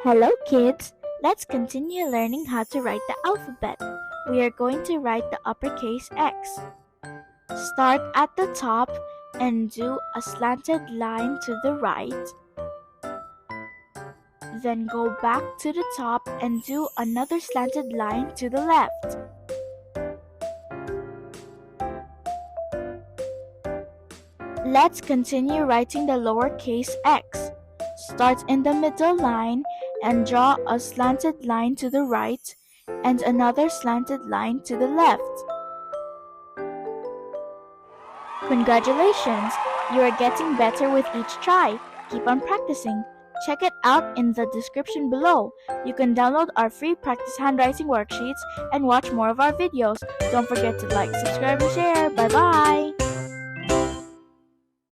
Hello kids! Let's continue learning how to write the alphabet. We are going to write the uppercase X. Start at the top and do a slanted line to the right. Then go back to the top and do another slanted line to the left. Let's continue writing the lowercase x. Start in the middle line and draw a slanted line to the right and another slanted line to the left. Congratulations! You are getting better with each try. Keep on practicing. Check it out in the description below. You can download our free practice handwriting worksheets and watch more of our videos. Don't forget to like, subscribe, and share. Bye-bye!